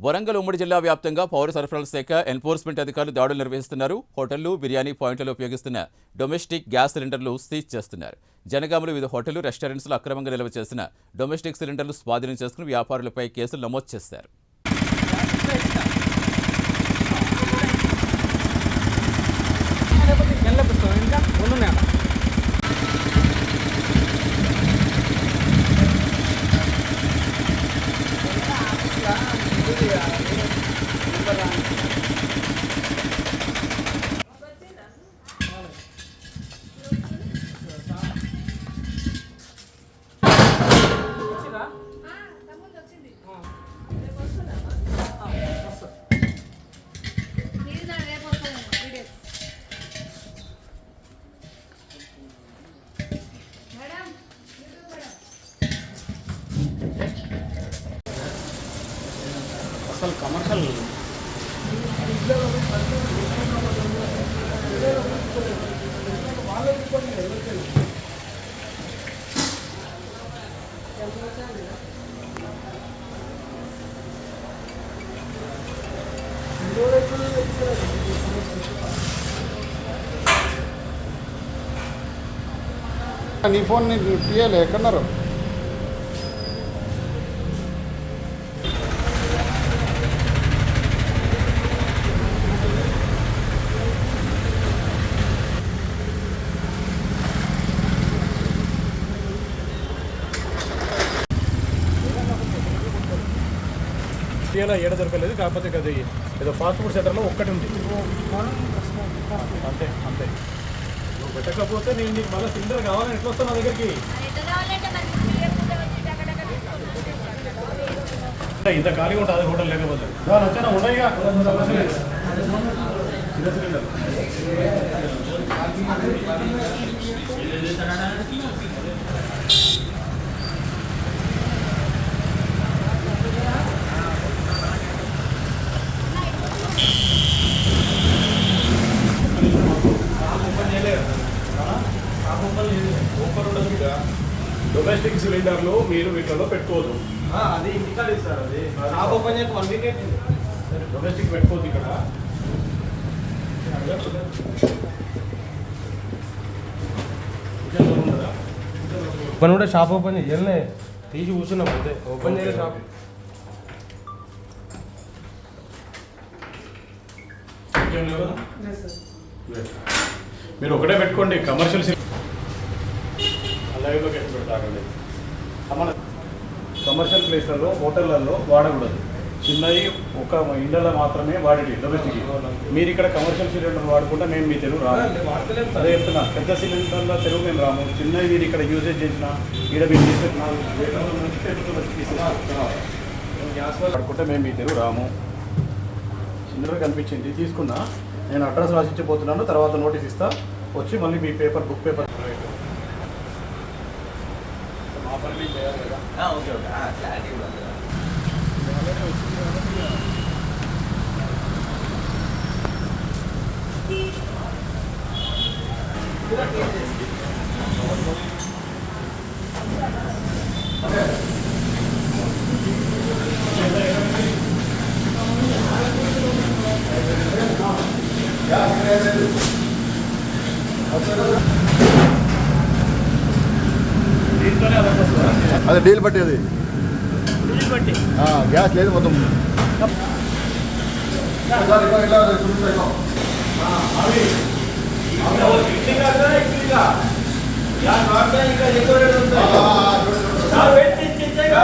వరంగల్ ఉమ్మడి జిల్లా వ్యాప్తంగా పౌర సరఫరాల శాఖ ఎన్ఫోర్స్మెంట్ అధికారులు దాడులు నిర్వహిస్తున్నారు. హోటళ్లు, బిర్యానీ పాయింట్లలో ఉపయోగిస్తున్న డొమెస్టిక్ గ్యాస్ సిలిండర్లు సీజ్ చేస్తున్నారు. జనగామలో వివిధ హోటళ్లు, రెస్టారెంట్స్లో అక్రమంగా నిల్వ చేసిన డొమెస్టిక్ సిలిండర్లు స్వాధీనం చేసుకుని వ్యాపారులపై కేసులు నమోదు చేశారు. అసలు కమర్షియల్ నీ ఫోన్ తీయాలి ఎక్కడున్నారు? ఏడ దొరకలేదు, కాకపోతే అది ఏదో ఫాస్ట్ ఫుడ్ సెంటర్లో ఒక్కటి ఉంది అంతే అంతే. నువ్వు పెట్టకపోతే నేను నీకు మళ్ళీ సిలిండర్ కావాలని ఎట్లా వస్తాను నా దగ్గరికి? ఇంత ఖాళీగా ఉంటుంది హోటల్ లేకపోతే వచ్చాను ఉన్నాయిగా చిన్న సిలిండర్. డొమెస్టిక్ సిలిండర్లు మీరు వీటిలో పెట్టుకోవద్దు. అది ఇంటికాడ ఇస్తారు. అది షాప్ ఓపెన్ చేసి 1 వీక్ అవుతుంది. డొమెస్టిక్ పెట్టుకోవద్దు ఇక్కడ. ఓపెన్ కూడా షాప్ ఓపెన్ చేయలే, తీసి కూర్చున్నాం అంతే. ఓపెన్ చేయలే షాప్. మీరు ఒకటే పెట్టుకోండి. కమర్షియల్ లైవ్లో ఎట్లా పెడతాకండి. కమర్షియల్ ప్లేస్లలో, హోటళ్లలో వాడకూడదు. చిన్నవి ఒక ఇండ్లలో మాత్రమే వాడేది డొమెస్టిక్. మీరు ఇక్కడ కమర్షియల్ సిలిండర్ వాడుకుంటే మేము మీ తెలుగు రాము. అదే చెప్తున్నా, పెద్ద సిలిండర్లో తెలుగు మేము రాము. చిన్నవి మీరు ఇక్కడ యూజేజ్ చేసిన ఇక్కడ మీరు తీసుకెళ్ళిన గ్యాస్ వాడుకుంటే మేము మీ తెలుగు రాము. చిన్నగా కనిపించింది తీసుకున్నా, నేను అడ్రస్ రాసిచ్చిపోతున్నాను. తర్వాత నోటీస్ ఇస్తా, వచ్చి మళ్ళీ మీ paper book paper okay okay clarity కూడా అదే డీల్ బట్టి, అది గ్యాస్ లేదు మొత్తం. ఇంకా